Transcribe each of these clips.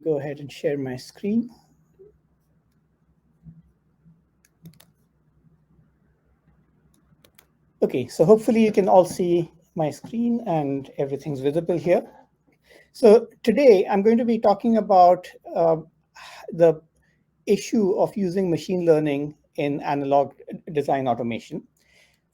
go ahead and share my screen. Okay, so hopefully you can all see my screen and everything's visible here. So today I'm going to be talking about the issue of using machine learning in analog design automation.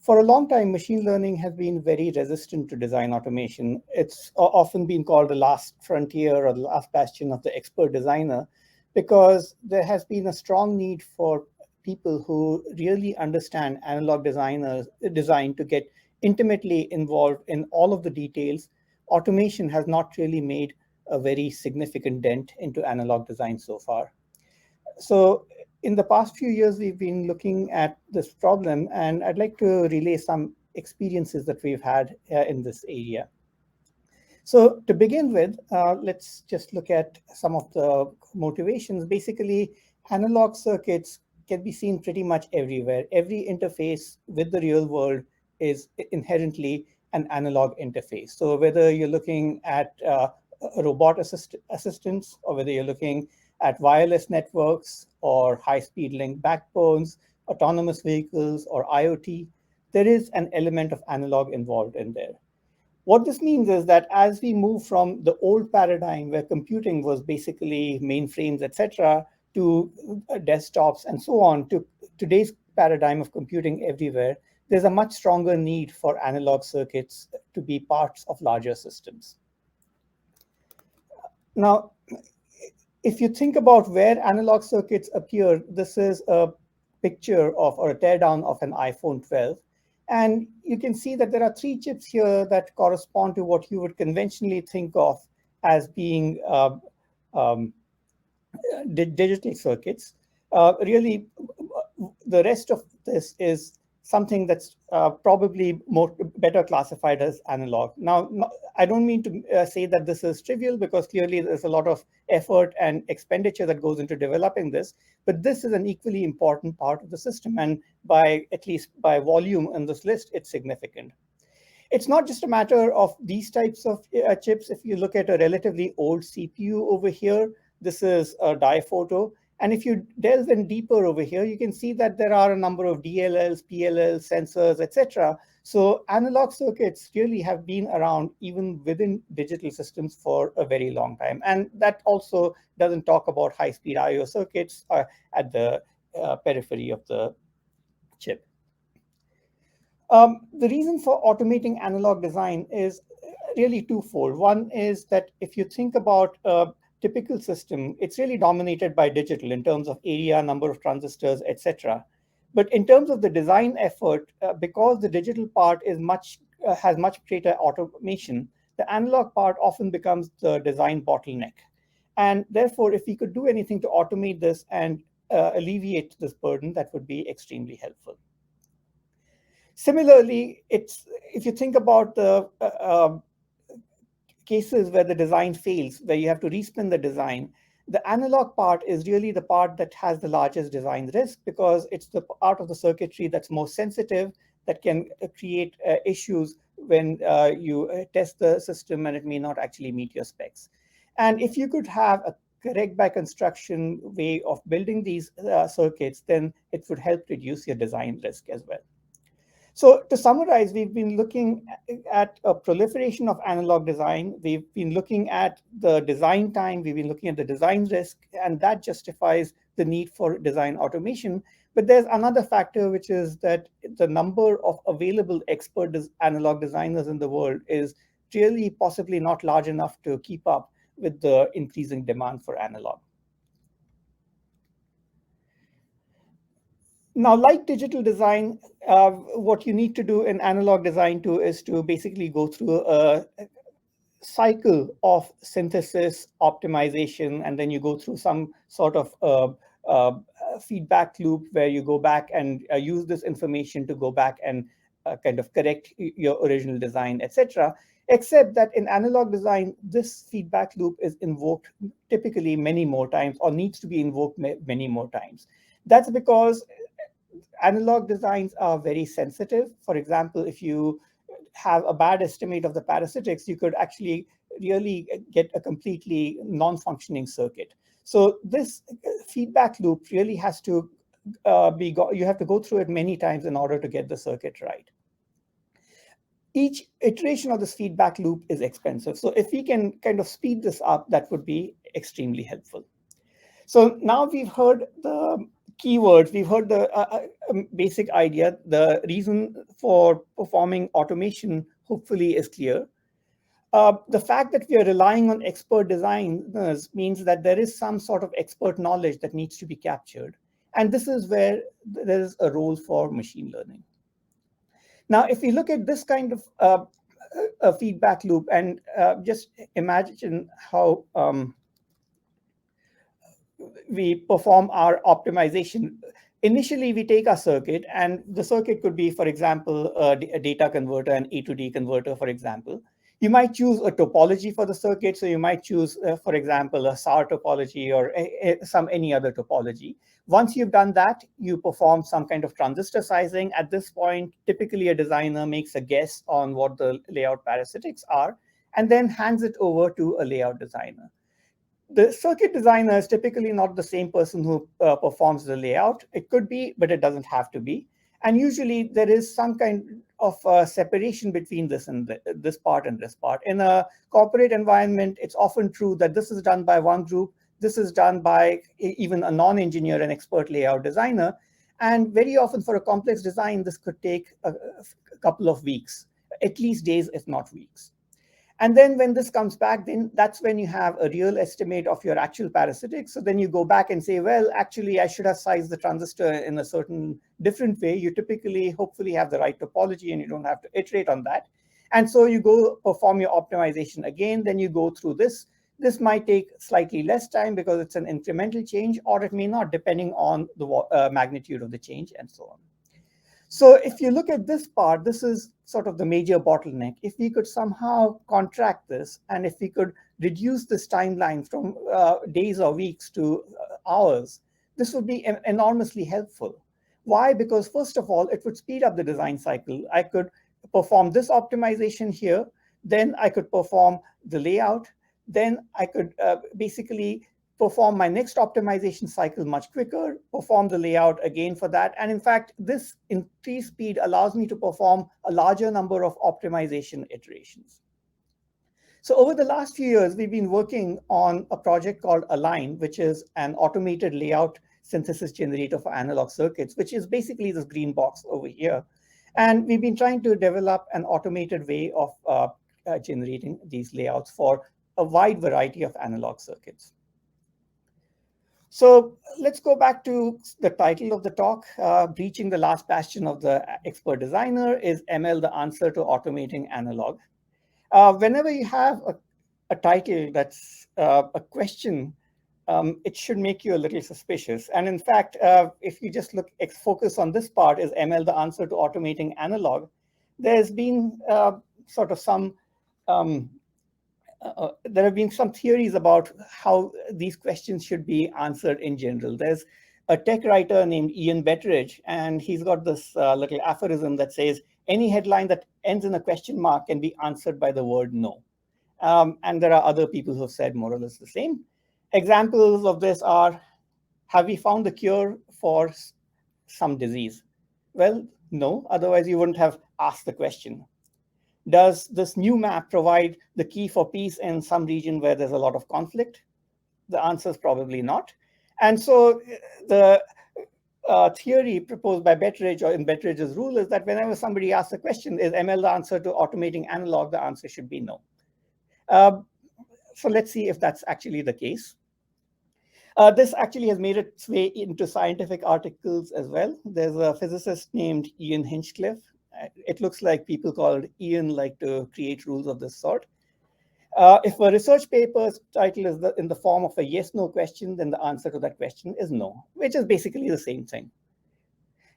For a long time, machine learning has been very resistant to design automation. It's often been called the last frontier or the last bastion of the expert designer, because there has been a strong need for people who really understand analog design to get intimately involved in all of the details. Automation has not really made a very significant dent into analog design so far. So in the past few years, we've been looking at this problem, and I'd like to relay some experiences that we've had in this area. So to begin with, let's just look at some of the motivations. Basically, analog circuits can be seen pretty much everywhere. Every interface with the real world is inherently an analog interface. So whether you're looking at robot assistants, or whether you're looking at wireless networks or high-speed link backbones, autonomous vehicles, or IoT, there is an element of analog involved in there. What this means is that as we move from the old paradigm where computing was basically mainframes, etc., to desktops and so on, to today's paradigm of computing everywhere, there's a much stronger need for analog circuits to be parts of larger systems. Now, if you think about where analog circuits appear, this is a picture of, or a teardown of, an iPhone 12. And you can see that there are 3 chips here that correspond to what you would conventionally think of as being digital circuits. Really, the rest of this is something that's probably better classified as analog. Now, I don't mean to say that this is trivial, because clearly there's a lot of effort and expenditure that goes into developing this, but this is an equally important part of the system, and at least by volume in this list, it's significant. It's not just a matter of these types of chips. If you look at a relatively old CPU over here, this is a diphoto. And if you delve in deeper over here, you can see that there are a number of DLLs, PLLs, sensors, etc. So analog circuits really have been around even within digital systems for a very long time. And that also doesn't talk about high-speed I/O circuits at the periphery of the chip. The reason for automating analog design is really twofold. One is that if you think about typical system, it's really dominated by digital in terms of area, number of transistors, etc. But in terms of the design effort, because the digital part is has much greater automation, the analog part often becomes the design bottleneck. And therefore, if we could do anything to automate this and alleviate this burden, that would be extremely helpful. Similarly, if you think about the cases where the design fails, where you have to respin the design, the analog part is really the part that has the largest design risk, because it's the part of the circuitry that's most sensitive, that can create issues when you test the system and it may not actually meet your specs. And if you could have a correct by construction way of building these circuits, then it would help reduce your design risk as well. So to summarize, we've been looking at a proliferation of analog design. We've been looking at the design time. We've been looking at the design risk, and that justifies the need for design automation. But there's another factor, which is that the number of available expert analog designers in the world is really possibly not large enough to keep up with the increasing demand for analog. Now, like digital design, what you need to do in analog design too is to basically go through a cycle of synthesis, optimization, and then you go through some sort of feedback loop where you go back and use this information to go back and kind of correct your original design, etc. Except that in analog design, this feedback loop is invoked typically many more times, or needs to be invoked many more times. That's because analog designs are very sensitive. For example, if you have a bad estimate of the parasitics, you could actually really get a completely non-functioning circuit. So this feedback loop really has to you have to go through it many times in order to get the circuit right. Each iteration of this feedback loop is expensive. So if we can kind of speed this up, that would be extremely helpful. So now we've heard the keywords, we've heard the basic idea. The reason for performing automation hopefully is clear. The fact that we are relying on expert designers means that there is some sort of expert knowledge that needs to be captured. And this is where there is a role for machine learning. Now, if we look at this kind of a feedback loop and just imagine how we perform our optimization. Initially, we take a circuit, and the circuit could be, for example, a data converter, an A to D converter, for example. You might choose a topology for the circuit. So you might choose, for example, a SAR topology or any other topology. Once you've done that, you perform some kind of transistor sizing. At this point, typically a designer makes a guess on what the layout parasitics are, and then hands it over to a layout designer. The circuit designer is typically not the same person who performs the layout. It could be, but it doesn't have to be. And usually there is some kind of separation between this and this part and this part. In a corporate environment, it's often true that this is done by one group. This is done by even a non-engineer, an expert layout designer. And very often for a complex design, this could take a couple of weeks, at least days, if not weeks. And then when this comes back, then that's when you have a real estimate of your actual parasitics. So then you go back and say, well, actually, I should have sized the transistor in a certain different way. You typically, hopefully, have the right topology, and you don't have to iterate on that. And so you go perform your optimization again. Then you go through this. This might take slightly less time because it's an incremental change, or it may not, depending on the magnitude of the change and so on. So if you look at this part, this is sort of the major bottleneck. If we could somehow contract this, and if we could reduce this timeline from days or weeks to hours, this would be enormously helpful. Why? Because first of all, it would speed up the design cycle. I could perform this optimization here, then I could perform the layout, then I could basically perform my next optimization cycle much quicker, perform the layout again for that. And in fact, this increased speed allows me to perform a larger number of optimization iterations. So over the last few years, we've been working on a project called Align, which is an automated layout synthesis generator for analog circuits, which is basically this green box over here. And we've been trying to develop an automated way of generating these layouts for a wide variety of analog circuits. So let's go back to the title of the talk. Breaching the last bastion of the expert designer. Is ML the answer to automating analog? Whenever you have a title that's a question, it should make you a little suspicious. And in fact, if you just focus on this part, is ML the answer to automating analog? There's been sort of some there have been some theories about how these questions should be answered in general. There's a tech writer named Ian Betteridge, and he's got this little aphorism that says, any headline that ends in a question mark can be answered by the word no. And there are other people who have said more or less the same. Examples of this are, have we found the cure for some disease? Well, no, otherwise you wouldn't have asked the question. Does this new map provide the key for peace in some region where there's a lot of conflict? The answer is probably not. And so the theory proposed by Betteridge, or in Betteridge's rule, is that whenever somebody asks a question, is ML the answer to automating analog? The answer should be no. So let's see if that's actually the case. This actually has made its way into scientific articles as well. There's a physicist named Ian Hinchcliffe. It looks like people called Ian like to create rules of this sort. If a research paper's title is in the form of a yes/no question, then the answer to that question is no, which is basically the same thing.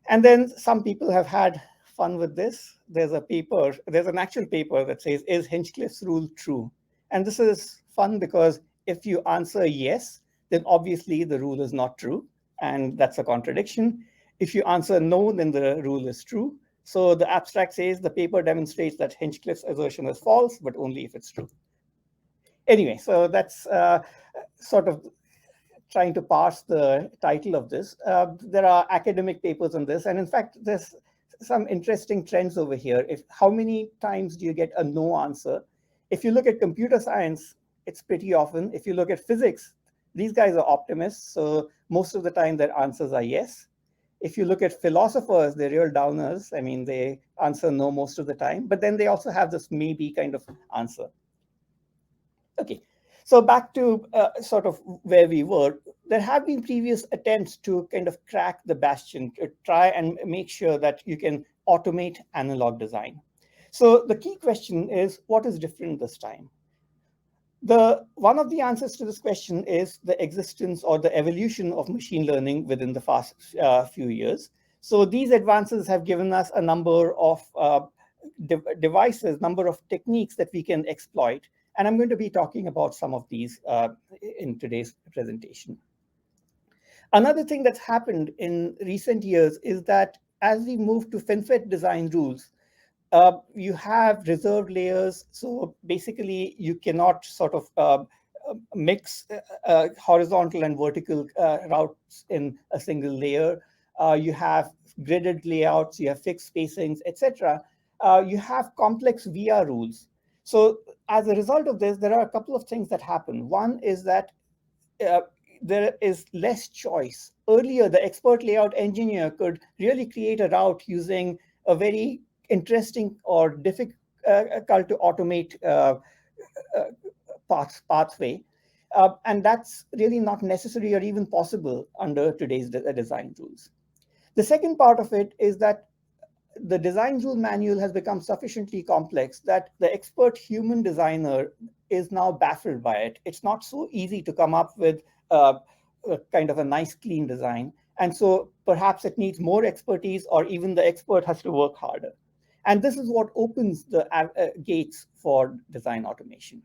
And then some people have had fun with this. There's an actual paper that says, is Hinchcliffe's rule true? And this is fun because if you answer yes, then obviously the rule is not true, and that's a contradiction. If you answer no, then the rule is true. So the abstract says the paper demonstrates that Hinchcliffe's assertion is false, but only if it's true. Anyway, so that's sort of trying to parse the title of this. There are academic papers on this, and in fact, there's some interesting trends over here. If how many times do you get a no answer? If you look at computer science, it's pretty often. If you look at physics, these guys are optimists, so most of the time their answers are yes. If you look at philosophers, they're real downers. I mean, they answer no most of the time, but then they also have this maybe kind of answer. Okay, so back to sort of where we were. There have been previous attempts to kind of crack the bastion, to try and make sure that you can automate analog design. So the key question is, what is different this time? One of the answers to this question is the existence or the evolution of machine learning within the past few years. So these advances have given us a number of devices, number of techniques that we can exploit. And I'm going to be talking about some of these in today's presentation. Another thing that's happened in recent years is that as we move to FinFET design rules, you have reserved layers. So basically, you cannot sort of mix horizontal and vertical routes in a single layer. You have gridded layouts, you have fixed spacings, etc. You have complex VR rules. So as a result of this, there are a couple of things that happen. One is that uh, there is less choice. Earlier, the expert layout engineer could really create a route using a very interesting or difficult to automate pathway. And that's really not necessary or even possible under today's design rules. The second part of it is that the design rule manual has become sufficiently complex that the expert human designer is now baffled by it. It's not so easy to come up with a kind of a nice, clean design. And so perhaps it needs more expertise, or even the expert has to work harder. And this is what opens the gates for design automation.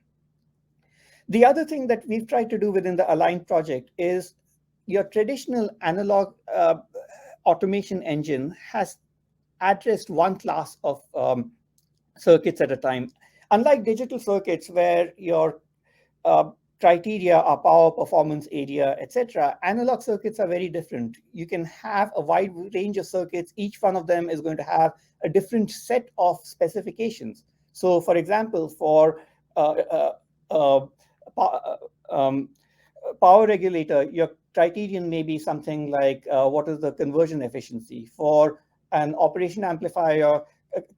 The other thing that we've tried to do within the Align project is your traditional analog automation engine has addressed one class of circuits at a time. Unlike digital circuits, where your criteria are power, performance, area, etc., analog circuits are very different. You can have a wide range of circuits. Each one of them is going to have a different set of specifications. So, for example, for power regulator, your criterion may be something like what is the conversion efficiency. For an operation amplifier,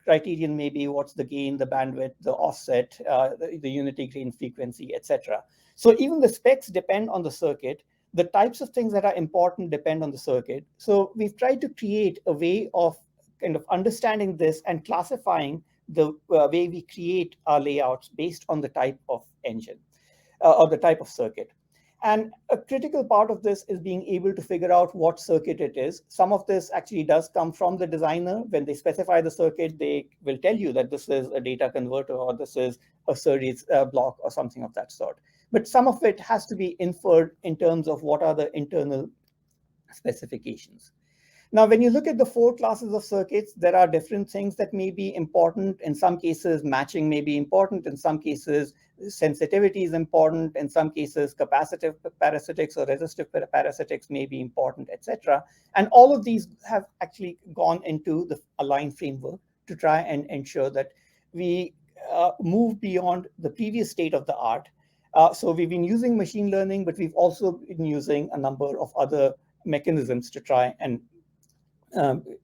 criterion may be what's the gain, the bandwidth, the offset, the unity gain frequency, etc. So even the specs depend on the circuit. The types of things that are important depend on the circuit. So we've tried to create a way of kind of understanding this and classifying the way we create our layouts based on the type of engine or the type of circuit. And a critical part of this is being able to figure out what circuit it is. Some of this actually does come from the designer. When they specify the circuit, they will tell you that this is a data converter or this is a series block or something of that sort. But some of it has to be inferred in terms of what are the internal specifications. Now, when you look at the four classes of circuits, there are different things that may be important. In some cases, matching may be important. In some cases, sensitivity is important. In some cases, capacitive parasitics or resistive parasitics may be important, etc. And all of these have actually gone into the Align framework to try and ensure that we move beyond the previous state of the art. So we've been using machine learning, but we've also been using a number of other mechanisms to try and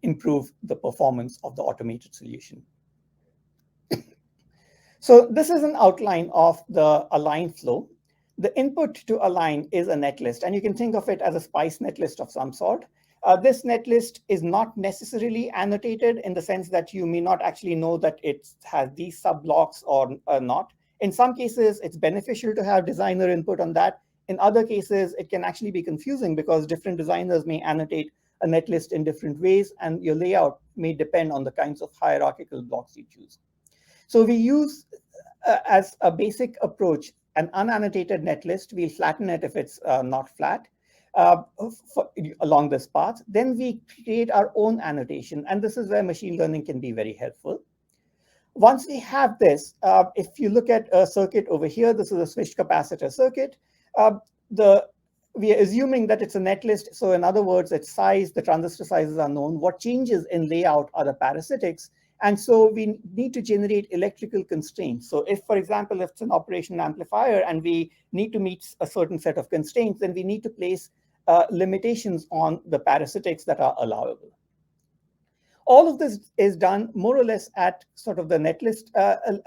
improve the performance of the automated solution. So this is an outline of the Align flow. The input to Align is a netlist, and you can think of it as a SPICE netlist of some sort. This netlist is not necessarily annotated in the sense that you may not actually know that it has these sub-blocks or not. In some cases, it's beneficial to have designer input on that. In other cases, it can actually be confusing because different designers may annotate a netlist in different ways, and your layout may depend on the kinds of hierarchical blocks you choose. So we use, as a basic approach, an unannotated netlist. We'll flatten it if it's not flat along this path. Then we create our own annotation, and this is where machine learning can be very helpful. Once we have this, if you look at a circuit over here, this is a switched capacitor circuit. Uh, the we are assuming that it's a netlist. So in other words, its size, the transistor sizes are known. What changes in layout are the parasitics. And so we need to generate electrical constraints. So if, for example, if it's an operation amplifier and we need to meet a certain set of constraints, then we need to place limitations on the parasitics that are allowable. All of this is done more or less at sort of the netlist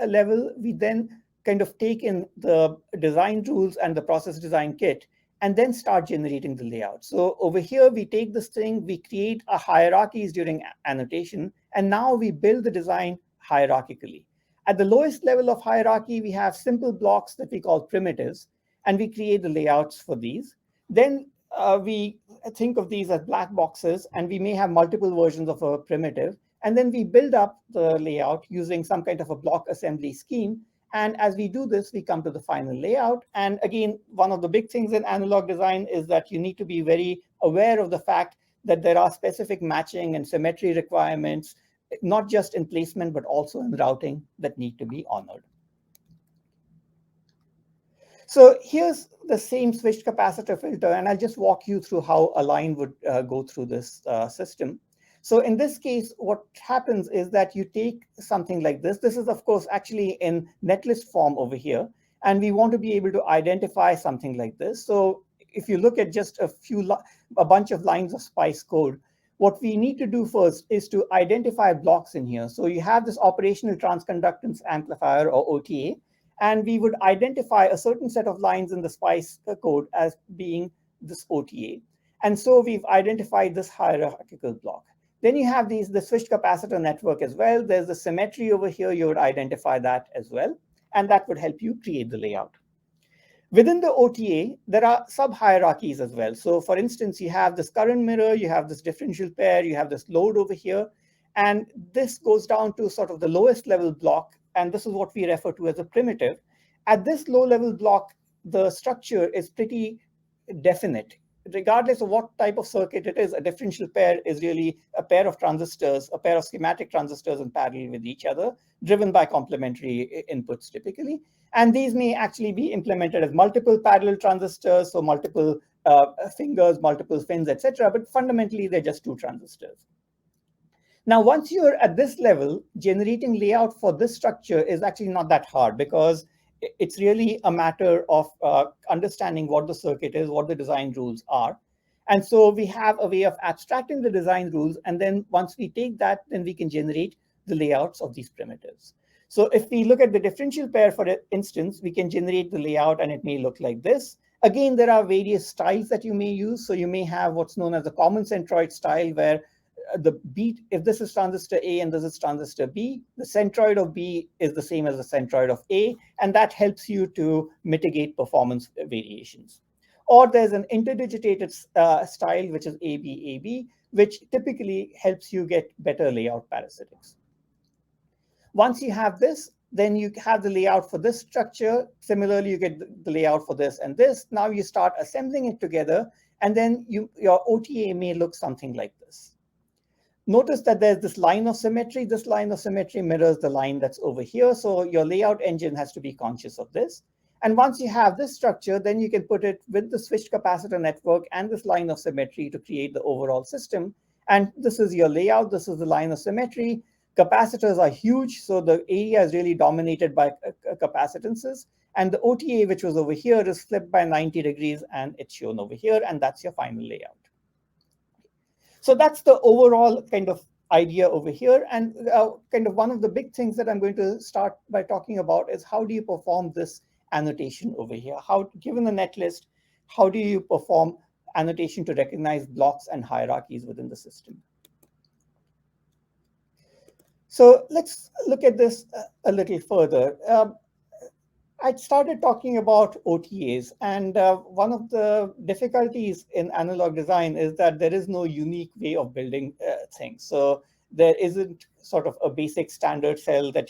level. We then kind of take in the design rules and the process design kit and then start generating the layout. So over here, we take this thing, we create a hierarchies during annotation, and now we build the design hierarchically. At the lowest level of hierarchy, we have simple blocks that we call primitives, and we create the layouts for these. Then we think of these as black boxes, and we may have multiple versions of a primitive. And then we build up the layout using some kind of a block assembly scheme. And as we do this, we come to the final layout. And again, one of the big things in analog design is that you need to be very aware of the fact that there are specific matching and symmetry requirements, not just in placement, but also in routing that need to be honored. So here's the same switched capacitor filter, and I'll just walk you through how a line would go through this system. So in this case, what happens is that you take something like this. This is, of course, actually in netlist form over here, and we want to be able to identify something like this. So if you look at just a bunch of lines of SPICE code, what we need to do first is to identify blocks in here. So you have this operational transconductance amplifier, or OTA, and we would identify a certain set of lines in the SPICE code as being this OTA. And so we've identified this hierarchical block. Then you have the switched capacitor network as well. There's the symmetry over here. You would identify that as well. And that would help you create the layout. Within the OTA, there are sub-hierarchies as well. So for instance, you have this current mirror, you have this differential pair, you have this load over here. And this goes down to sort of the lowest level block. And this is what we refer to as a primitive. At this low level block, the structure is pretty definite. Regardless of what type of circuit it is, a differential pair is really a pair of transistors, a pair of schematic transistors in parallel with each other, driven by complementary inputs typically. And these may actually be implemented as multiple parallel transistors, so multiple fingers, multiple fins, etc. But fundamentally, they're just two transistors. Now, once you're at this level, generating layout for this structure is actually not that hard, because it's really a matter of understanding what the circuit is, what the design rules are. And so we have a way of abstracting the design rules. And then once we take that, then we can generate the layouts of these primitives. So if we look at the differential pair, for instance, we can generate the layout and it may look like this. Again, there are various styles that you may use. So you may have what's known as the common centroid style, where the beat, if this is transistor A and this is transistor B, the centroid of B is the same as the centroid of A, and that helps you to mitigate performance variations. Or there's an interdigitated style, which is AB, which typically helps you get better layout parasitics. Once you have this, then you have the layout for this structure. Similarly, you get the layout for this and this. Now you start assembling it together, and then your OTA may look something like this. Notice that there's this line of symmetry. This line of symmetry mirrors the line that's over here. So your layout engine has to be conscious of this. And once you have this structure, then you can put it with the switched capacitor network and this line of symmetry to create the overall system. And this is your layout. This is the line of symmetry. Capacitors are huge, so the area is really dominated by capacitances. And the OTA, which was over here, is flipped by 90 degrees, and it's shown over here, and that's your final layout. So that's the overall kind of idea over here. And kind of one of the big things that I'm going to start by talking about is how do you perform this annotation over here? How, given the netlist, how do you perform annotation to recognize blocks and hierarchies within the system? So let's look at this a little further. I started talking about OTAs, and one of the difficulties in analog design is that there is no unique way of building things. So there isn't sort of a basic standard cell that,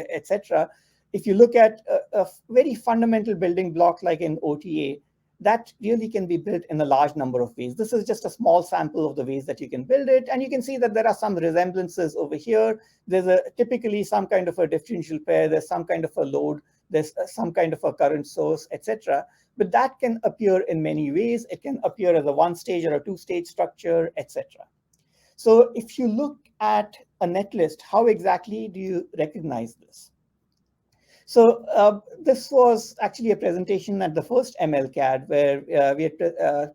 etc. If you look at a very fundamental building block like an OTA, that really can be built in a large number of ways. This is just a small sample of the ways that you can build it. And you can see that there are some resemblances over here. There's typically some kind of a differential pair. There's some kind of a load. There's some kind of a current source, etc. But that can appear in many ways. It can appear as a one-stage or a two-stage structure, etc. So if you look at a netlist, how exactly do you recognize this? So this was actually a presentation at the first MLCAD where we had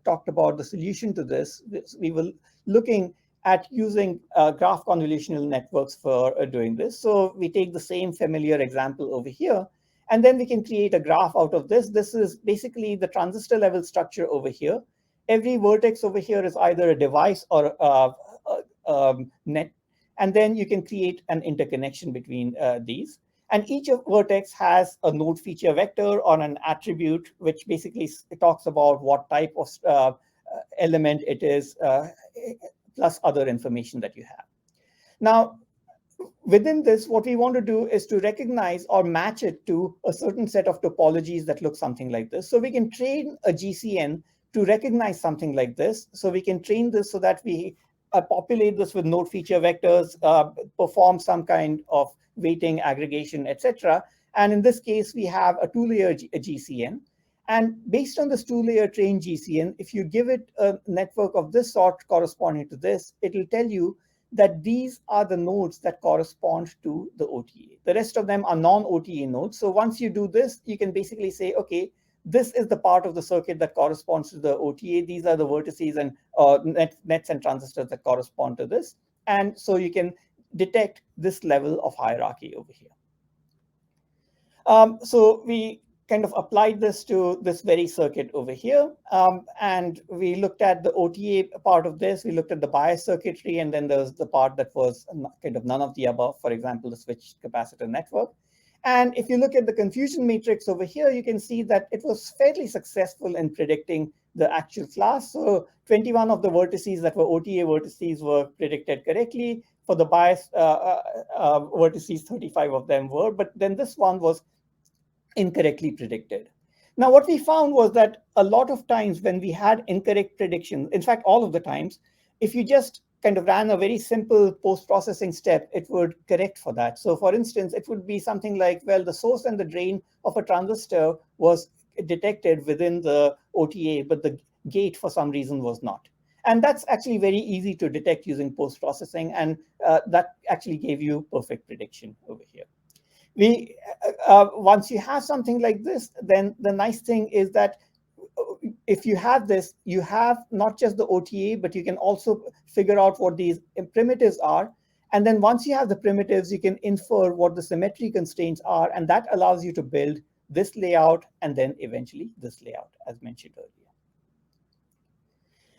talked about the solution to this. We were looking at using graph convolutional networks for doing this. So we take the same familiar example over here, and then we can create a graph out of this. This is basically the transistor level structure over here. Every vertex over here is either a device or a net, and then you can create an interconnection between these. And each vertex has a node feature vector or an attribute, which basically talks about what type of element it is, plus other information that you have. Now, within this, what we want to do is to recognize or match it to a certain set of topologies that look something like this. So we can train a GCN to recognize something like this. So we can train this so that we populate this with node feature vectors, perform some kind of weighting, aggregation, etc. And in this case, we have a two-layer GCN. And based on this two-layer trained GCN, if you give it a network of this sort corresponding to this, it will tell you that these are the nodes that correspond to the OTA. The rest of them are non-OTA nodes. So once you do this, you can basically say, okay, this is the part of the circuit that corresponds to the OTA. These are the vertices and nets and transistors that correspond to this. And so you can detect this level of hierarchy over here. So we kind of applied this to this very circuit over here. And we looked at the OTA part of this. We looked at the bias circuitry, and then there's the part that was kind of none of the above, for example, the switch capacitor network. And if you look at the confusion matrix over here, you can see that it was fairly successful in predicting the actual class. So 21 of the vertices that were OTA vertices were predicted correctly. For the bias vertices, 35 of them were, but then this one was incorrectly predicted. Now, what we found was that a lot of times when we had incorrect predictions, in fact, all of the times, if you just kind of ran a very simple post-processing step, it would correct for that. So for instance, it would be something like, well, the source and the drain of a transistor was detected within the OTA, but the gate for some reason was not. And that's actually very easy to detect using post-processing, and that actually gave you perfect prediction over here. Once you have something like this, then the nice thing is that if you have this, you have not just the OTA, but you can also figure out what these primitives are. And then once you have the primitives, you can infer what the symmetry constraints are, and that allows you to build this layout and then eventually this layout, as mentioned earlier.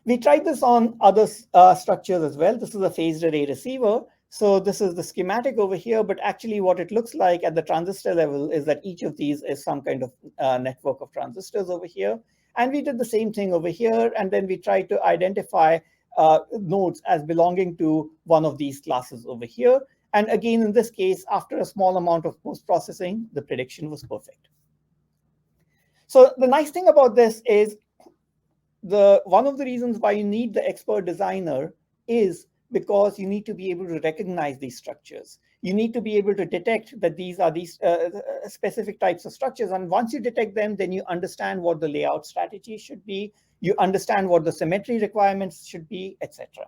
We tried this on other structures as well. This is a phased array receiver. So this is the schematic over here, but actually what it looks like at the transistor level is that each of these is some kind of network of transistors over here. And we did the same thing over here, and then we tried to identify nodes as belonging to one of these classes over here. And again, in this case, after a small amount of post-processing, the prediction was perfect. So the nice thing about this is one of the reasons why you need the expert designer is because you need to be able to recognize these structures. You need to be able to detect that these are these specific types of structures. And once you detect them, then you understand what the layout strategy should be. You understand what the symmetry requirements should be, etc.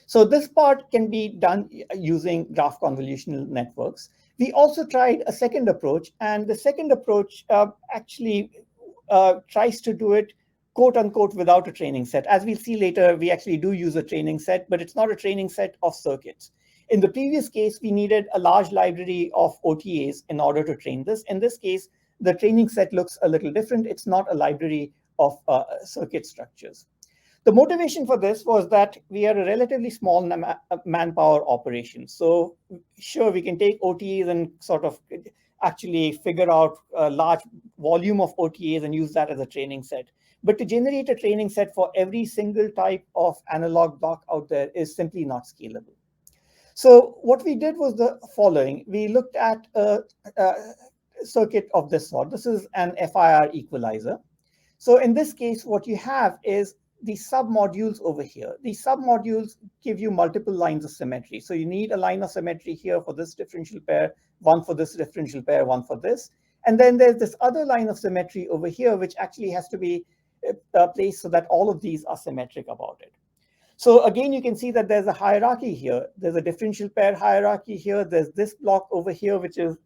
So this part can be done using graph convolutional networks. We also tried a second approach, and the second approach actually tries to do it quote unquote without a training set. As we'll see later, we actually do use a training set, but it's not a training set of circuits. In the previous case, we needed a large library of OTAs in order to train this. In this case, the training set looks a little different. It's not a library of circuit structures. The motivation for this was that we are a relatively small manpower operation. So sure, we can take OTAs and sort of actually figure out a large volume of OTAs and use that as a training set. But to generate a training set for every single type of analog block out there is simply not scalable. So what we did was the following. We looked at a circuit of this sort. This is an FIR equalizer. So in this case, what you have is the submodules over here. These submodules give you multiple lines of symmetry. So you need a line of symmetry here for this differential pair, one for this differential pair, one for this. And then there's this other line of symmetry over here, which actually has to be placed so that all of these are symmetric about it. So again, you can see that there's a hierarchy here. There's a differential pair hierarchy here. There's this block over here, which is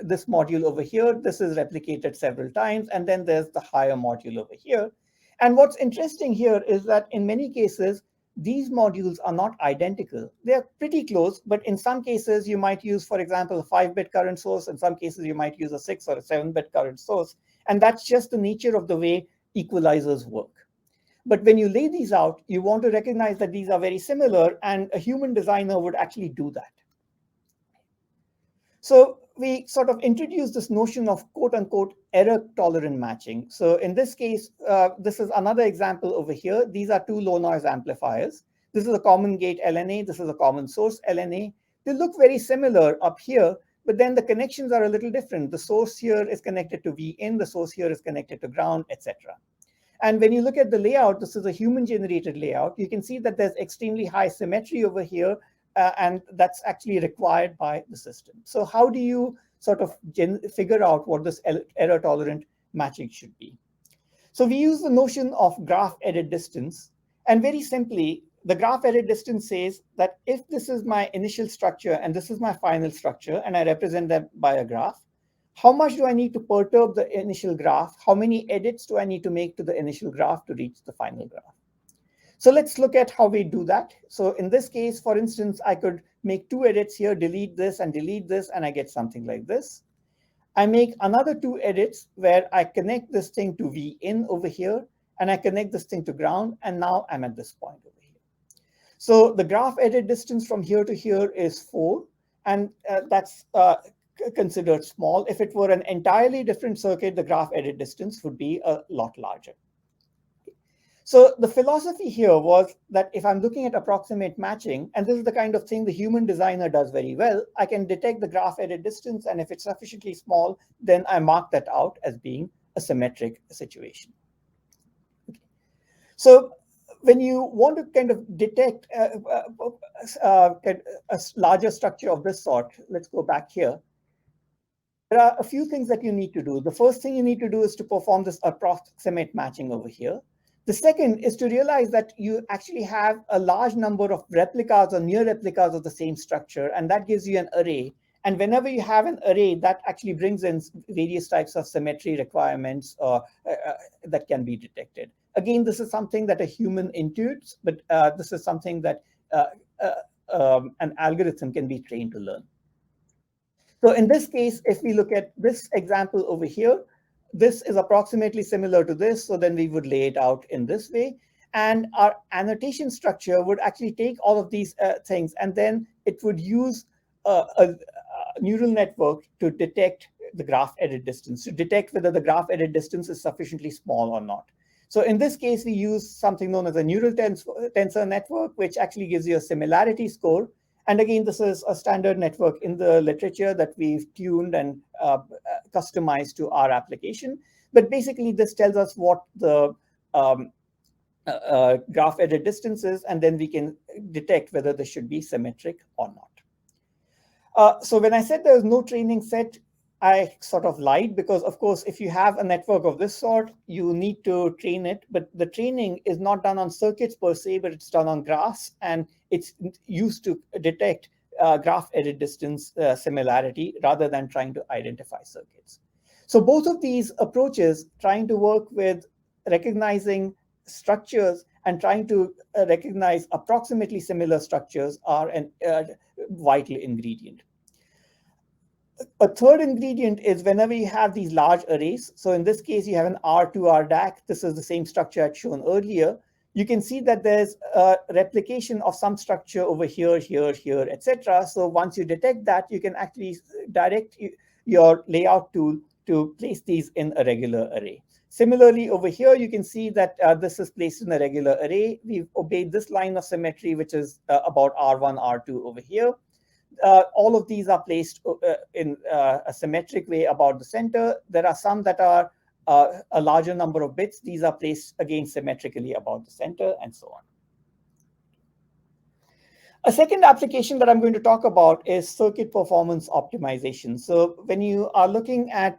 this module over here. This is replicated several times. And then there's the higher module over here. And what's interesting here is that in many cases, these modules are not identical. They're pretty close, but in some cases, you might use, for example, a 5-bit current source. In some cases, you might use a 6 or a 7-bit current source. And that's just the nature of the way equalizers work. But when you lay these out, you want to recognize that these are very similar, and a human designer would actually do that. So we sort of introduced this notion of quote unquote error-tolerant matching. So in this case, this is another example over here. These are two low noise amplifiers. This is a common gate LNA. This is a common source LNA. They look very similar up here, but then the connections are a little different. The source here is connected to V in, the source here is connected to ground, etc. And when you look at the layout, this is a human-generated layout. You can see that there's extremely high symmetry over here, and that's actually required by the system. So how do you sort of figure out what this error-tolerant matching should be? So we use the notion of graph edit distance. And very simply, the graph edit distance says that if this is my initial structure and this is my final structure, and I represent them by a graph, how much do I need to perturb the initial graph? How many edits do I need to make to the initial graph to reach the final graph? So let's look at how we do that. So in this case, for instance, I could make 2 edits here, delete this, and I get something like this. I make another 2 edits where I connect this thing to V in over here, and I connect this thing to ground, and now I'm at this point over here. So the graph edit distance from here to here is 4, and that's considered small. If it were an entirely different circuit, the graph edit distance would be a lot larger. So the philosophy here was that if I'm looking at approximate matching, and this is the kind of thing the human designer does very well, I can detect the graph edit distance, and if it's sufficiently small, then I mark that out as being a symmetric situation. Okay. So when you want to kind of detect a larger structure of this sort, let's go back here. There are a few things that you need to do. The first thing you need to do is to perform this approximate matching over here. The second is to realize that you actually have a large number of replicas or near replicas of the same structure, and that gives you an array. And whenever you have an array, that actually brings in various types of symmetry requirements that can be detected. Again, this is something that a human intuits, but this is something that an algorithm can be trained to learn. So in this case, if we look at this example over here, this is approximately similar to this. So then we would lay it out in this way. And our annotation structure would actually take all of these things, and then it would use a neural network to detect the graph edit distance, to detect whether the graph edit distance is sufficiently small or not. So in this case, we use something known as a neural tensor network, which actually gives you a similarity score. And again, this is a standard network in the literature that we've tuned and customized to our application. But basically, this tells us what the graph edit distance is, and then we can detect whether this should be symmetric or not. So when I said there was no training set, I sort of lied, because of course, if you have a network of this sort, you need to train it. But the training is not done on circuits per se, but it's done on graphs, and it's used to detect graph edit distance similarity rather than trying to identify circuits. So both of these approaches, trying to work with recognizing structures and trying to recognize approximately similar structures, are a vital ingredient. A third ingredient is whenever you have these large arrays. So in this case, you have an R2R DAC. This is the same structure I'd shown earlier. You can see that there's a replication of some structure over here, here, here, etc. So once you detect that, you can actually direct your layout tool to place these in a regular array. Similarly, over here, you can see that this is placed in a regular array. We've obeyed this line of symmetry, which is about R1, R2 over here. all of these are placed in a symmetric way about the center. There are some that are a larger number of bits. These are placed again symmetrically about the center, and so on. A second application that I'm going to talk about is circuit performance optimization. So when you are looking at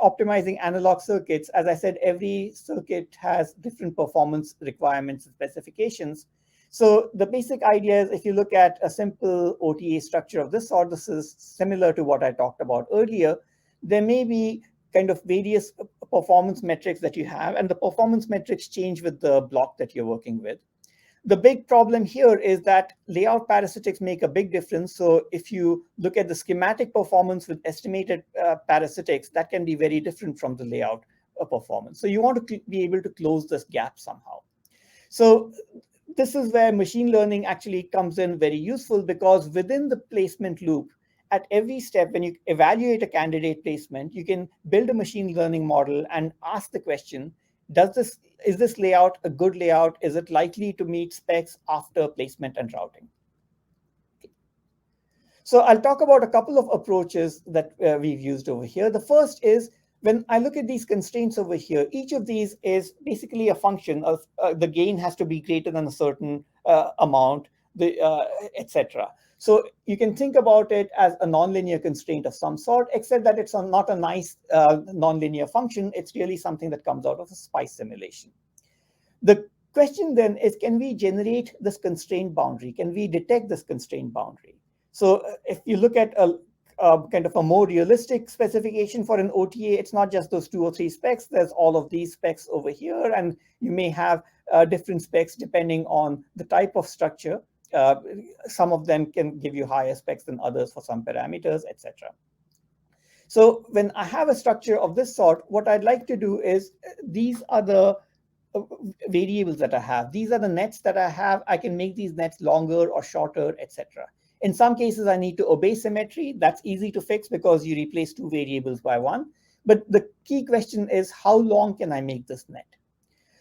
optimizing analog circuits, as I said, every circuit has different performance requirements and specifications. So the basic idea is if you look at a simple OTA structure of this sort, this is similar to what I talked about earlier. There may be kind of various performance metrics that you have, and the performance metrics change with the block that you're working with. The big problem here is that layout parasitics make a big difference. So if you look at the schematic performance with estimated parasitics, that can be very different from the layout performance. So you want to be able to close this gap somehow. So this is where machine learning actually comes in very useful, because within the placement loop, at every step, when you evaluate a candidate placement, you can build a machine learning model and ask the question, is this layout a good layout? Is it likely to meet specs after placement and routing? So I'll talk about a couple of approaches that we've used over here. The first is, when I look at these constraints over here, each of these is basically a function of the gain has to be greater than a certain amount, etc. So you can think about it as a nonlinear constraint of some sort, except that it's not a nice nonlinear function. It's really something that comes out of a SPICE simulation. The question then is, can we generate this constraint boundary? Can we detect this constraint boundary? So if you look at a kind of a more realistic specification for an OTA, it's not just those 2 or 3 specs. There's all of these specs over here, and you may have different specs depending on the type of structure. Some of them can give you higher specs than others for some parameters, etc. So when I have a structure of this sort, what I'd like to do is, these are the variables that I have. These are the nets that I have. I can make these nets longer or shorter, etc. In some cases, I need to obey symmetry. That's easy to fix because you replace 2 variables by 1. But the key question is, how long can I make this net?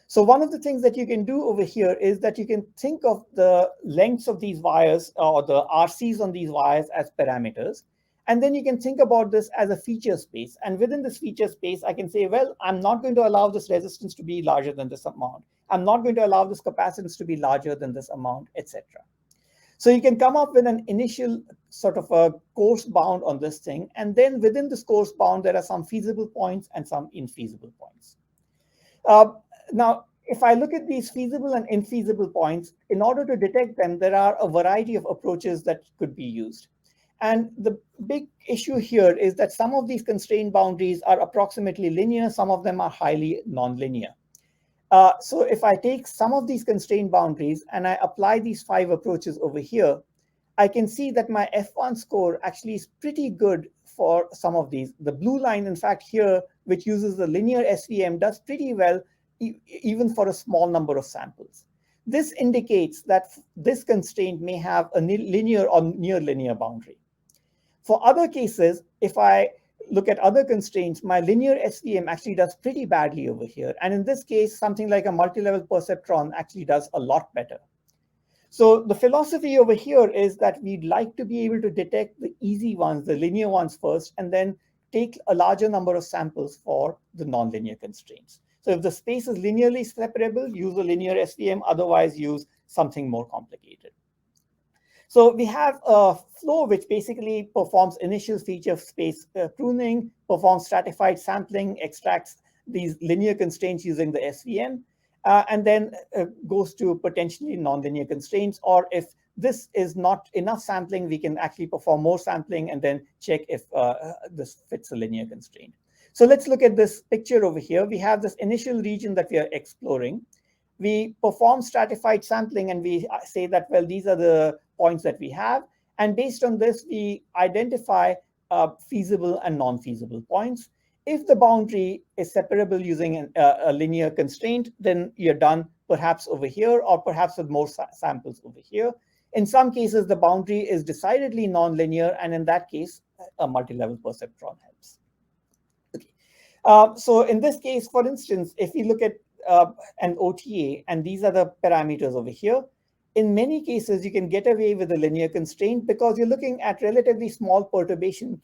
So one of the things that you can do over here is that you can think of the lengths of these wires or the RCs on these wires as parameters. And then you can think about this as a feature space. And within this feature space, I can say, well, I'm not going to allow this resistance to be larger than this amount. I'm not going to allow this capacitance to be larger than this amount, etc. So you can come up with an initial sort of a coarse bound on this thing. And then within this coarse bound, there are some feasible points and some infeasible points. Now, if I look at these feasible and infeasible points, in order to detect them, there are a variety of approaches that could be used. And the big issue here is that some of these constraint boundaries are approximately linear. Some of them are highly nonlinear. So if I take some of these constraint boundaries and I apply these 5 approaches over here, I can see that my F1 score actually is pretty good for some of these. The blue line, in fact, here, which uses the linear SVM, does pretty well even for a small number of samples. This indicates that this constraint may have a linear or near linear boundary. For other cases, if I look at other constraints, my linear SVM actually does pretty badly over here. And in this case, something like a multi-level perceptron actually does a lot better. So the philosophy over here is that we'd like to be able to detect the easy ones, the linear ones first, and then take a larger number of samples for the nonlinear constraints. So if the space is linearly separable, use a linear SVM, otherwise use something more complicated. So we have a flow which basically performs initial feature space pruning, performs stratified sampling, extracts these linear constraints using the SVM, and then goes to potentially nonlinear constraints. Or if this is not enough sampling, we can actually perform more sampling and then check if this fits a linear constraint. So let's look at this picture over here. We have this initial region that we are exploring. We perform stratified sampling and we say that, well, these are the points that we have. And based on this, we identify feasible and non-feasible points. If the boundary is separable using a linear constraint, then you're done perhaps over here or perhaps with more samples over here. In some cases, the boundary is decidedly nonlinear, and in that case, a multi-level perceptron helps. Okay. So in this case, for instance, if we look at an OTA, and these are the parameters over here, in many cases, you can get away with a linear constraint because you're looking at relatively small perturbation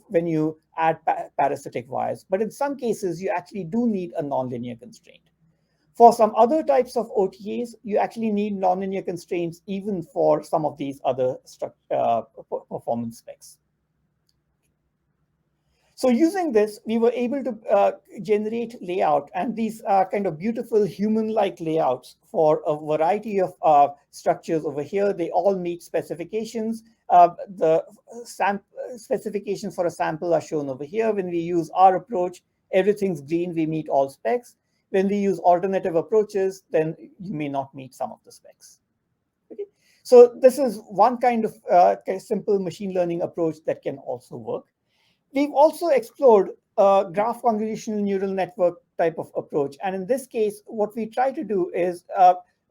when you add parasitic wires. But in some cases, you actually do need a nonlinear constraint. For some other types of OTAs, you actually need nonlinear constraints even for some of these other performance specs. So using this, we were able to generate layout, and these are kind of beautiful human-like layouts for a variety of structures over here. They all meet specifications. The specifications for a sample are shown over here. When we use our approach, everything's green, we meet all specs. When we use alternative approaches, then you may not meet some of the specs. Okay? So this is one kind of simple machine learning approach that can also work. We've also explored a graph convolutional neural network type of approach. And in this case, what we try to do is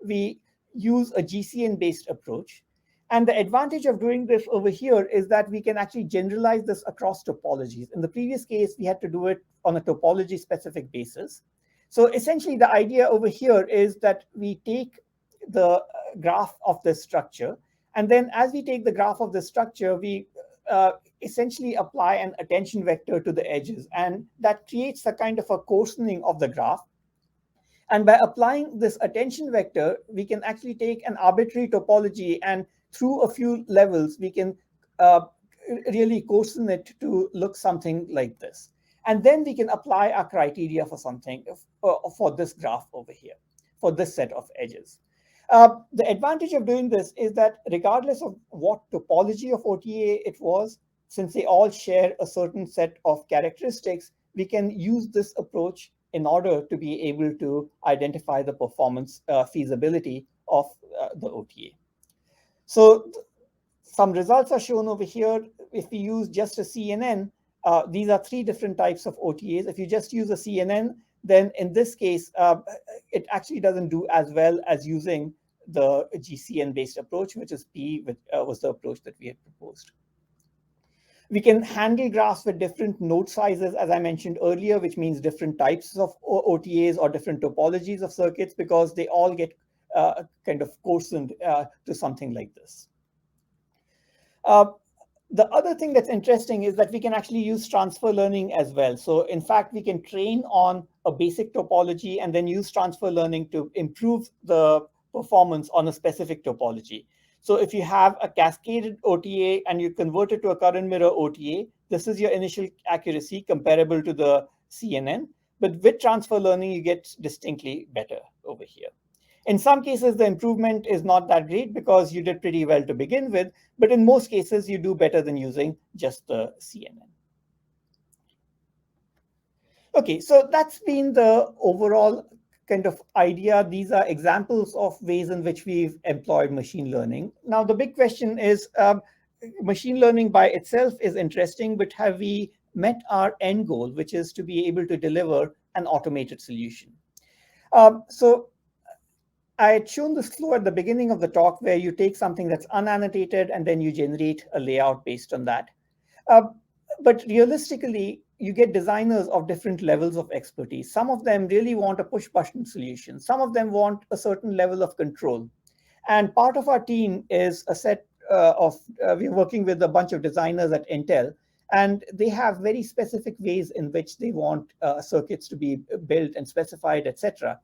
we use a GCN-based approach. And the advantage of doing this over here is that we can actually generalize this across topologies. In the previous case, we had to do it on a topology-specific basis. So essentially, the idea over here is that we take the graph of this structure. And then as we take the graph of the structure, we essentially apply an attention vector to the edges. And that creates a kind of a coarsening of the graph. And by applying this attention vector, we can actually take an arbitrary topology, and through a few levels, we can really coarsen it to look something like this. And then we can apply our criteria for something for this graph over here, for this set of edges. The advantage of doing this is that regardless of what topology of OTA it was, since they all share a certain set of characteristics, we can use this approach in order to be able to identify the performance feasibility of the OTA. So some results are shown over here. If we use just a CNN, these are three different types of OTAs. If you just use a CNN, then in this case, it actually doesn't do as well as using the GCN-based approach, which is P, which was the approach that we had proposed. We can handle graphs with different node sizes, as I mentioned earlier, which means different types of OTAs or different topologies of circuits, because they all get kind of coarsened to something like this. The other thing that's interesting is that we can actually use transfer learning as well. So in fact, we can train on a basic topology and then use transfer learning to improve the performance on a specific topology. So if you have a cascaded OTA and you convert it to a current mirror OTA, this is your initial accuracy comparable to the CNN. But with transfer learning, you get distinctly better over here. In some cases, the improvement is not that great because you did pretty well to begin with, but in most cases, you do better than using just the CNN. Okay, so that's been the overall kind of idea. These are examples of ways in which we've employed machine learning. Now, the big question is, machine learning by itself is interesting, but have we met our end goal, which is to be able to deliver an automated solution? So I had shown this flow at the beginning of the talk where you take something that's unannotated and then you generate a layout based on that. But realistically, you get designers of different levels of expertise. Some of them really want a push-button solution. Some of them want a certain level of control. And part of our team is a set we're working with a bunch of designers at Intel, and they have very specific ways in which they want circuits to be built and specified, etc.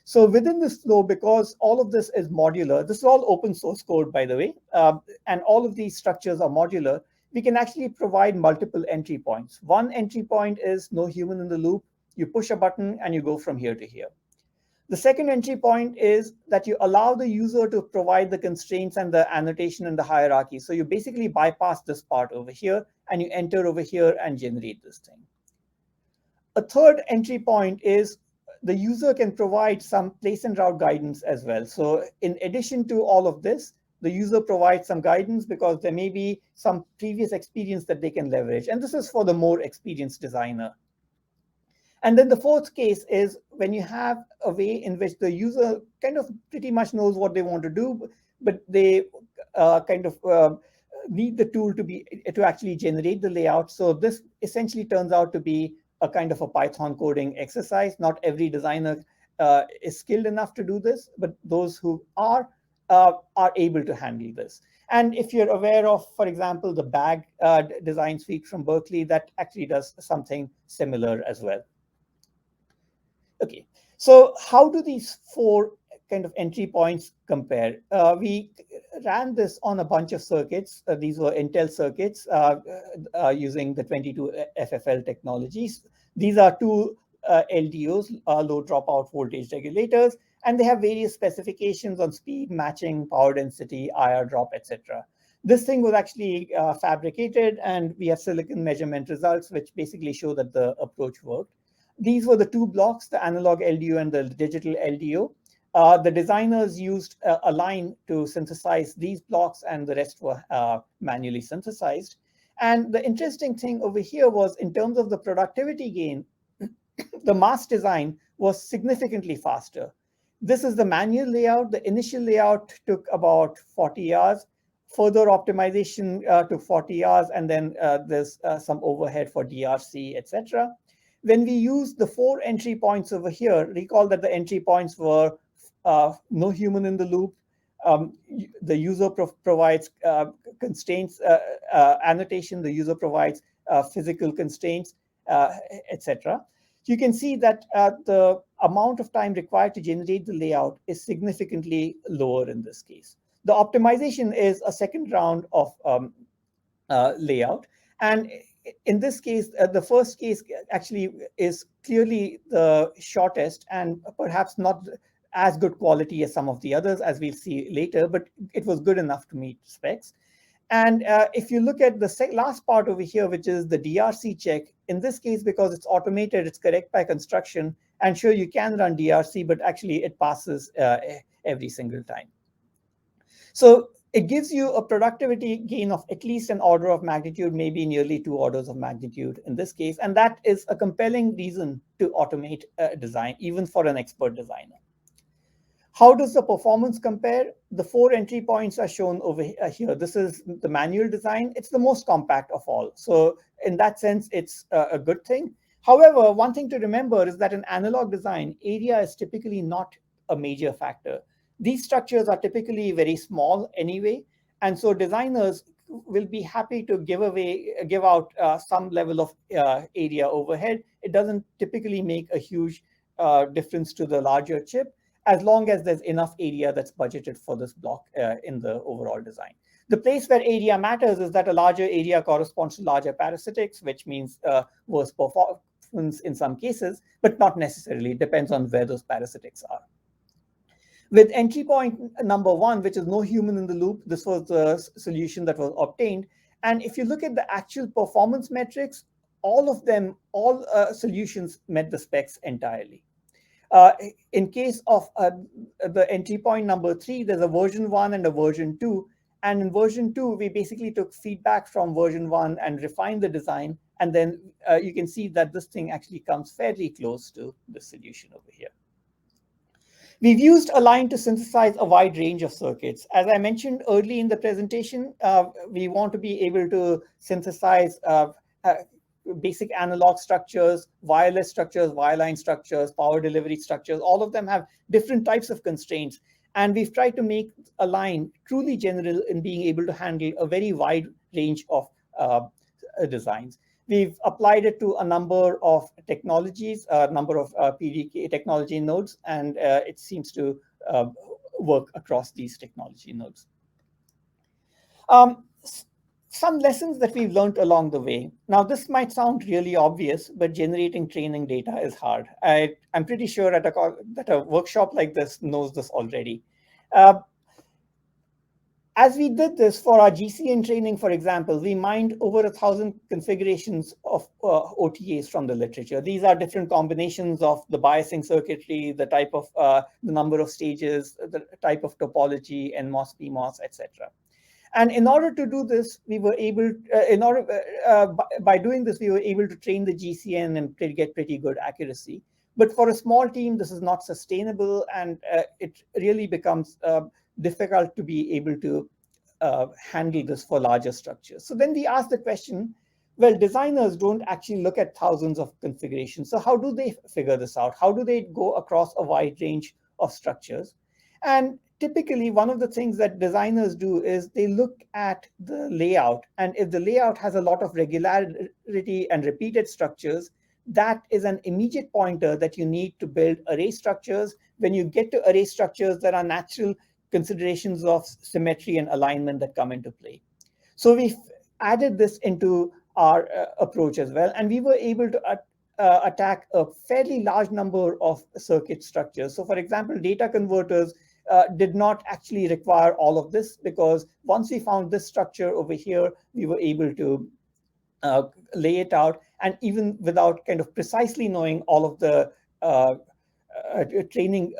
So within this flow, because all of this is modular, this is all open source code, by the way, and all of these structures are modular, we can actually provide multiple entry points. One entry point is no human in the loop. You push a button and you go from here to here. The second entry point is that you allow the user to provide the constraints and the annotation and the hierarchy. So you basically bypass this part over here and you enter over here and generate this thing. A third entry point is the user can provide some place and route guidance as well. So in addition to all of this, the user provides some guidance because there may be some previous experience that they can leverage. And this is for the more experienced designer. And then the fourth case is when you have a way in which the user kind of pretty much knows what they want to do, but they need the tool to actually generate the layout. So this essentially turns out to be a kind of a Python coding exercise. Not every designer is skilled enough to do this, but those who are are able to handle this. And if you're aware of, for example, the bag design suite from Berkeley, that actually does something similar as well. Okay, so how do these four kind of entry points compare? We ran this on a bunch of circuits. These were Intel circuits using the 22 FFL technologies. These are two LDOs, low dropout voltage regulators, and they have various specifications on speed, matching, power density, IR drop, etc. This thing was actually fabricated, and we have silicon measurement results, which basically show that the approach worked. These were the two blocks, the analog LDO and the digital LDO. The designers used a line to synthesize these blocks, and the rest were manually synthesized. And the interesting thing over here was, in terms of the productivity gain, the mass design was significantly faster. This is the manual layout. The initial layout took about 40 hours. Further optimization took 40 hours, and then there's some overhead for DRC, etc. When we use the four entry points over here, recall that the entry points were no human in the loop. The user provides constraints, annotation, the user provides physical constraints, etc. You can see that the amount of time required to generate the layout is significantly lower in this case. The optimization is a second round of layout. And in this case, the first case actually is clearly the shortest and perhaps not as good quality as some of the others, as we'll see later, but it was good enough to meet specs. And if you look at the last part over here, which is the DRC check, in this case, because it's automated, it's correct by construction, and sure, you can run DRC, but actually it passes every single time. So it gives you a productivity gain of at least an order of magnitude, maybe nearly 2 orders of magnitude in this case. And that is a compelling reason to automate design, even for an expert designer. How does the performance compare? The 4 entry points are shown over here. This is the manual design. It's the most compact of all. So in that sense, it's a good thing. However, one thing to remember is that in analog design, area is typically not a major factor. These structures are typically very small anyway, and so designers will be happy to give out some level of area overhead. It doesn't typically make a huge difference to the larger chip, as long as there's enough area that's budgeted for this block in the overall design. The place where area matters is that a larger area corresponds to larger parasitics, which means worse performance in some cases, but not necessarily. It depends on where those parasitics are. With entry point number 1, which is no human in the loop, this was the solution that was obtained. And if you look at the actual performance metrics, all solutions met the specs entirely. In case of the entry point number 3, there's a version 1 and a version 2. And in version 2, we basically took feedback from version 1 and refined the design. And then you can see that this thing actually comes fairly close to the solution over here. We've used a line to synthesize a wide range of circuits. As I mentioned early in the presentation, we want to be able to synthesize basic analog structures, wireless structures, wireline structures, power delivery structures. All of them have different types of constraints. And we've tried to make a line truly general in being able to handle a very wide range of designs. We've applied it to a number of technologies, a number of PDK technology nodes, and it seems to work across these technology nodes. Some lessons that we've learned along the way. Now, this might sound really obvious, but generating training data is hard. I'm pretty sure that a workshop like this knows this already. As we did this for our GCN training, for example, we mined over 1,000 configurations of OTAs from the literature. These are different combinations of the biasing circuitry, the type of, the number of stages, the type of topology, NMOS, PMOS, etc. And in order to do this, we were able, by doing this, we were able to train the GCN and get pretty good accuracy. But for a small team, this is not sustainable, and it really becomes difficult to be able to handle this for larger structures. So then we asked the question, well, designers don't actually look at thousands of configurations. So how do they figure this out? How do they go across a wide range of structures? And typically one of the things that designers do is they look at the layout, and if the layout has a lot of regularity and repeated structures, that is an immediate pointer that you need to build array structures. When you get to array structures, there are natural considerations of symmetry and alignment that come into play. So we've added this into our approach as well, and we were able to attack a fairly large number of circuit structures. So for example, data converters did not actually require all of this, because once we found this structure over here, we were able to uh, lay it out. And even without kind of precisely knowing all of the training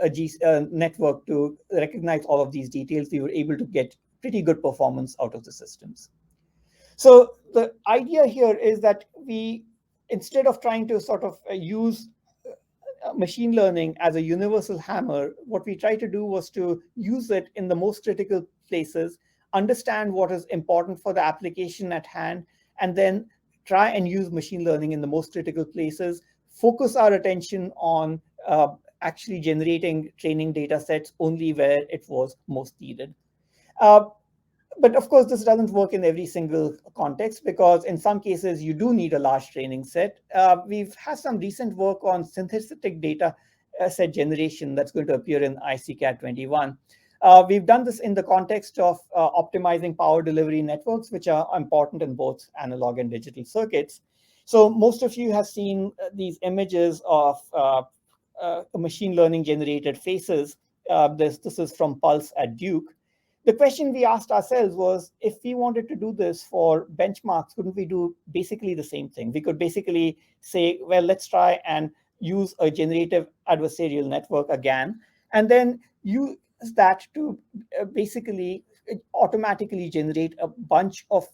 network to recognize all of these details, we were able to get pretty good performance out of the systems. So the idea here is that we, instead of trying to sort of use machine learning as a universal hammer, what we tried to do was to use it in the most critical places, understand what is important for the application at hand, and then try and use machine learning in the most critical places, focus our attention on actually generating training data sets only where it was most needed. Uh, but of course, this doesn't work in every single context, because in some cases you do need a large training set. We've had some recent work on synthetic data set generation that's going to appear in ICCAD 21. We've done this in the context of optimizing power delivery networks, which are important in both analog and digital circuits. So most of you have seen these images of machine learning generated faces. This is from Pulse at Duke. The question we asked ourselves was, if we wanted to do this for benchmarks, couldn't we do basically the same thing? We could basically say, well, let's try and use a generative adversarial network again, and then use that to basically automatically generate a bunch of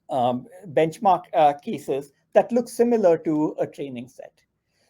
benchmark cases that look similar to a training set.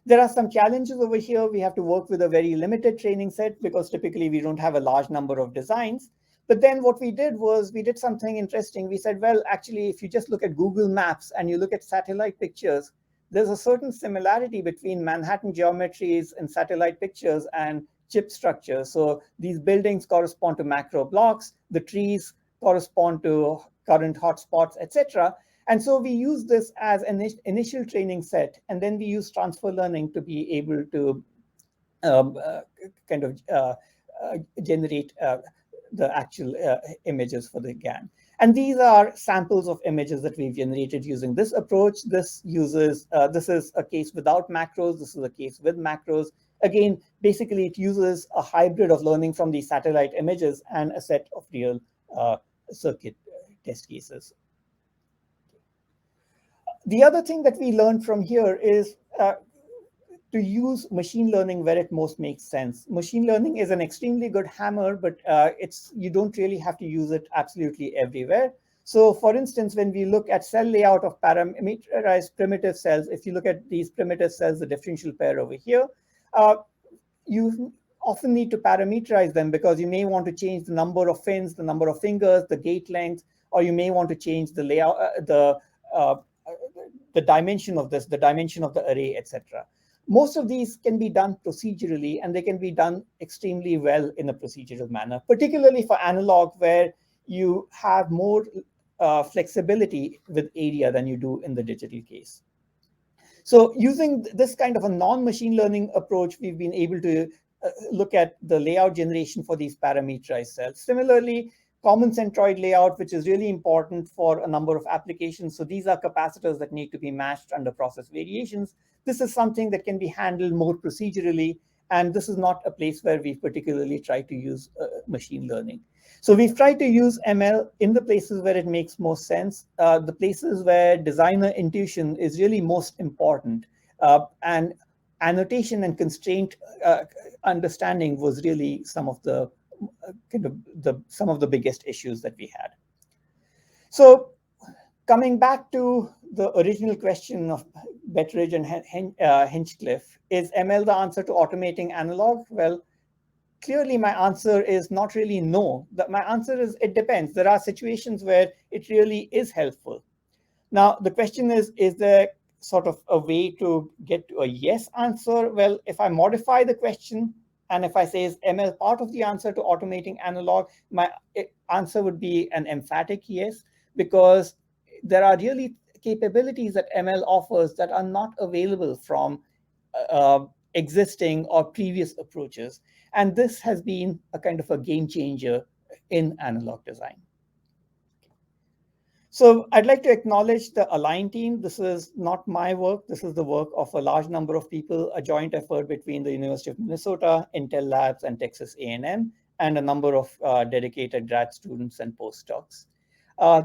There are some challenges over here. We have to work with a very limited training set, because typically we don't have a large number of designs. But then what we did was we did something interesting. We said, well, actually, if you just look at Google Maps and you look at satellite pictures, there's a certain similarity between Manhattan geometries and satellite pictures and chip structures. So these buildings correspond to macro blocks, the trees correspond to current hotspots, etc. And so we use this as an initial training set, and then we use transfer learning to be able to um, uh, kind of generate the actual images for the GAN. And these are samples of images that we've generated using this approach. This is a case without macros. This is a case with macros. Again, basically, it uses a hybrid of learning from these satellite images and a set of real circuit test cases. The other thing that we learned from here is to use machine learning where it most makes sense. Machine learning is an extremely good hammer, but you don't really have to use it absolutely everywhere. So for instance, when we look at cell layout of parameterized primitive cells, if you look at these primitive cells, the differential pair over here, you often need to parameterize them, because you may want to change the number of fins, the number of fingers, the gate length, or you may want to change the layout, the dimension of this, the dimension of the array, etc. Most of these can be done procedurally, and they can be done extremely well in a procedural manner, particularly for analog, where you have more flexibility with area than you do in the digital case. So using this kind of a non-machine learning approach, we've been able to look at the layout generation for these parameterized cells. Similarly, common centroid layout, which is really important for a number of applications. So these are capacitors that need to be matched under process variations. This is something that can be handled more procedurally, and this is not a place where we've particularly tried to use machine learning. So we've tried to use ML in the places where it makes most sense, the places where designer intuition is really most important, and annotation and constraint understanding was really some of the biggest issues that we had. So coming back to the original question of Betteridge and Hinchcliffe, is ML the answer to automating analog? Well, clearly my answer is not really no. My answer is it depends. There are situations where it really is helpful. Now, the question is there sort of a way to get to a yes answer? Well, if I modify the question And if I say, is ML part of the answer to automating analog, my answer would be an emphatic yes, because there are really capabilities that ML offers that are not available from existing or previous approaches. And this has been a kind of a game changer in analog design. So I'd like to acknowledge the Align team. This is not my work. This is the work of a large number of people, a joint effort between the University of Minnesota, Intel Labs, and Texas A&M, and a number of dedicated grad students and postdocs.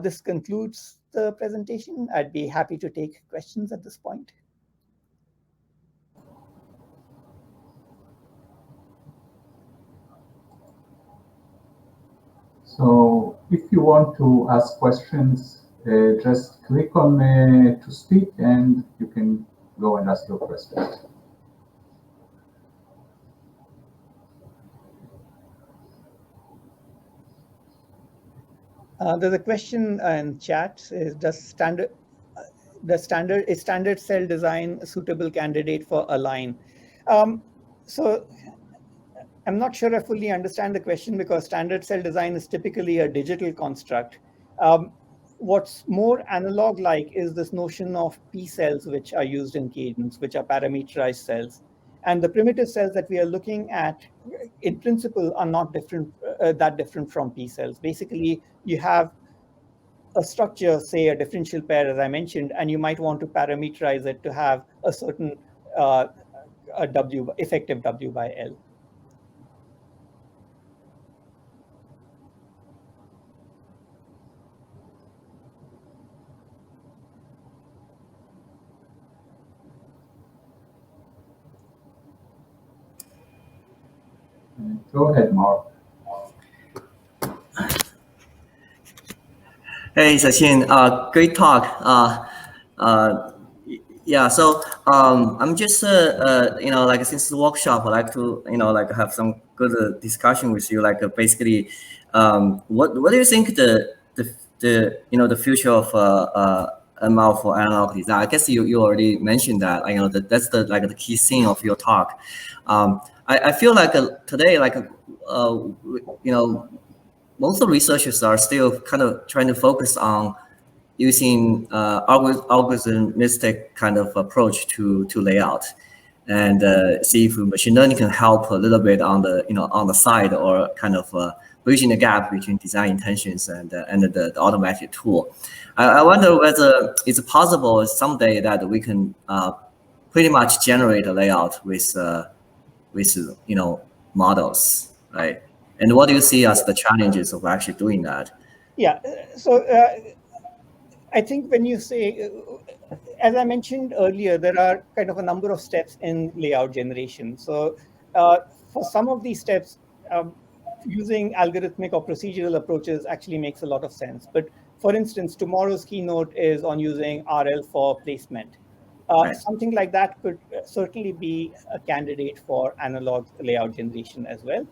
This concludes the presentation. I'd be happy to take questions at this point. So if you want to ask questions, just click on to speak and you can go and ask your questions. There's a question in chat. Is standard cell design a suitable candidate for Align? So I'm not sure I fully understand the question, because standard cell design is typically a digital construct. What's more analog-like is this notion of P cells, which are used in Cadence, which are parameterized cells. And the primitive cells that we are looking at, in principle, are not that different from P cells. Basically, you have a structure, say a differential pair, as I mentioned, and you might want to parameterize it to have a certain effective W by L. Go ahead, Mark. Hey, Sachin, great talk. Yeah, so I'm just, like since the workshop, I'd like to, like have some good discussion with you. Like basically, what do you think the future of ML for analog design? I guess you already mentioned that. That's the key thing of your talk. I feel like today, most of the researchers are still kind of trying to focus on using algorithmic kind of approach to layout, and see if machine learning can help a little bit on the side, or kind of bridging the gap between design intentions and the automatic tool. I wonder whether it's possible someday that we can pretty much generate a layout with models, right? And what do you see as the challenges of actually doing that? Yeah, so I think when you say, as I mentioned earlier, there are kind of a number of steps in layout generation. So for some of these steps, using algorithmic or procedural approaches actually makes a lot of sense. But for instance, tomorrow's keynote is on using RL for placement. Right. Something like that could certainly be a candidate for analog layout generation as well.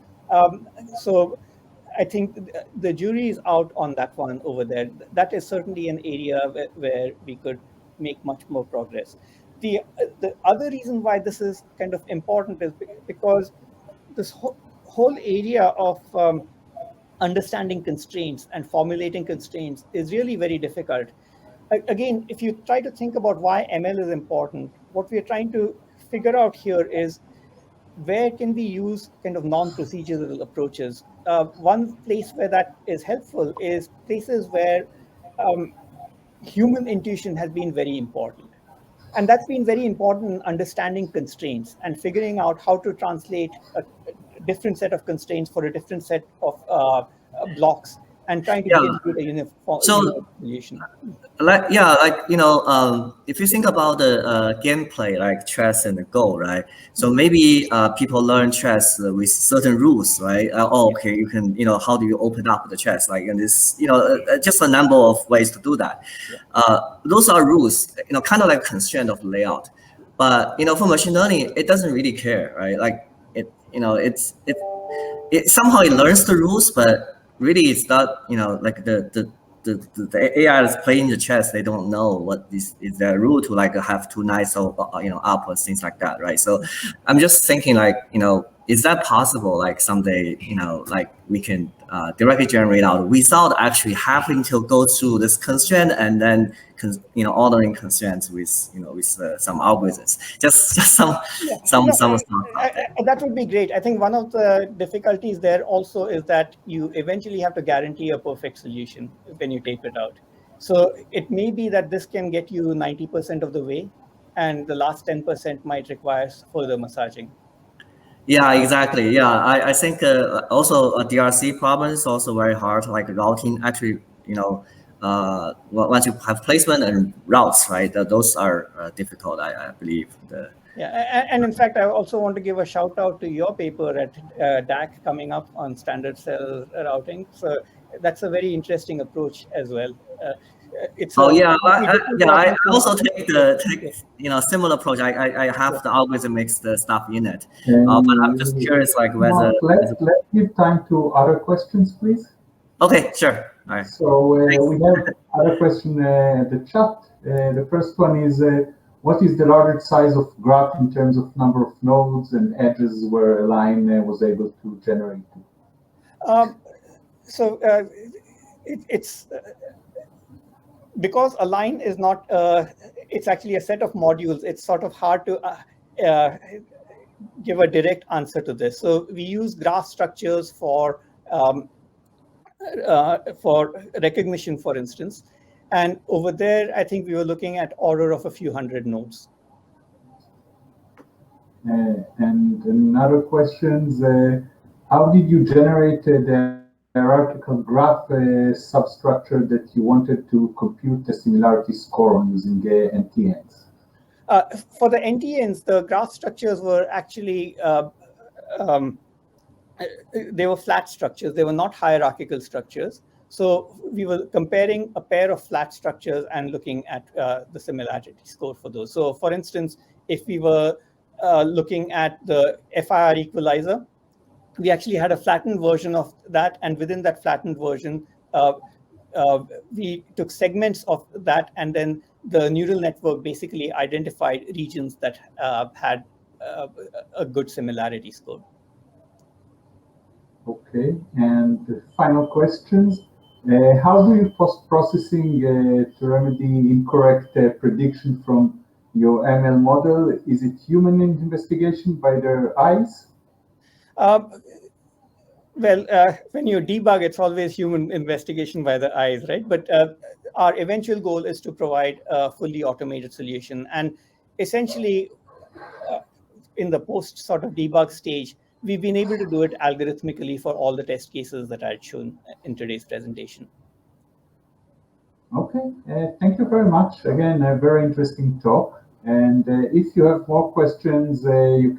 So I think the jury is out on that one over there. That is certainly an area where we could make much more progress. The other reason why this is kind of important is because this whole area of understanding constraints and formulating constraints is really very difficult. Again, if you try to think about why ML is important, what we're trying to figure out here is where can we use kind of non-procedural approaches. One place where that is helpful is places where human intuition has been very important. And that's been very important in understanding constraints and figuring out how to translate a different set of constraints for a different set of blocks, and trying to give it a uniform solution. If you think about the gameplay, like chess and Go, right? So maybe people learn chess with certain rules, right? Okay, you can, how do you open up the chess? Like, and this, just a number of ways to do that. Those are rules, kind of like constraint of layout. But for machine learning, it doesn't really care, right? Like it somehow it learns the rules, but really it's not, like the AI is playing the chess. They don't know what this is their rule to like have two knights or up or things like that, right? So I'm just thinking like is that possible? Like someday, like we can directly generate out without actually having to go through this constraint and then ordering constraints with some algorithms. Just some stuff out there. That would be great. I think one of the difficulties there also is that you eventually have to guarantee a perfect solution when you tape it out. So it may be that this can get you 90% of the way, and the last 10% might require further massaging. Yeah, exactly. Yeah, I think also a DRC problem is also very hard. Like routing, actually, once you have placement and routes, right? Those are difficult. I believe. Yeah, and in fact, I also want to give a shout out to your paper at DAC coming up on standard cell routing. So that's a very interesting approach as well. It's I also take similar approach. I have the algorithm makes the stuff in it, but I'm just curious like whether let's give time to other questions, please. Okay, sure. All right. So we have other question in the chat. The first one is what is the largest size of graph in terms of number of nodes and edges where a line was able to generate? It's because a line is not, it's actually a set of modules. It's sort of hard to give a direct answer to this. So we use graph structures for recognition, for instance. And over there, I think we were looking at order of a few hundred nodes. And another question, how did you generate the hierarchical graph substructure that you wanted to compute the similarity score on using NTNs? For the NTNs, the graph structures were actually, they were flat structures. They were not hierarchical structures. So we were comparing a pair of flat structures and looking at the similarity score for those. So for instance, if we were looking at the FIR equalizer, we actually had a flattened version of that. And within that flattened version, we took segments of that, and then the neural network basically identified regions that had a good similarity score. Okay, and the final questions. How do you post-processing to remedy incorrect prediction from your ML model? Is it human investigation by their eyes? Well, when you debug, it's always human investigation by the eyes, right? But our eventual goal is to provide a fully automated solution. And essentially, in the post sort of debug stage, we've been able to do it algorithmically for all the test cases that I had shown in today's presentation. Okay, thank you very much. Again, a very interesting talk. And if you have more questions, you can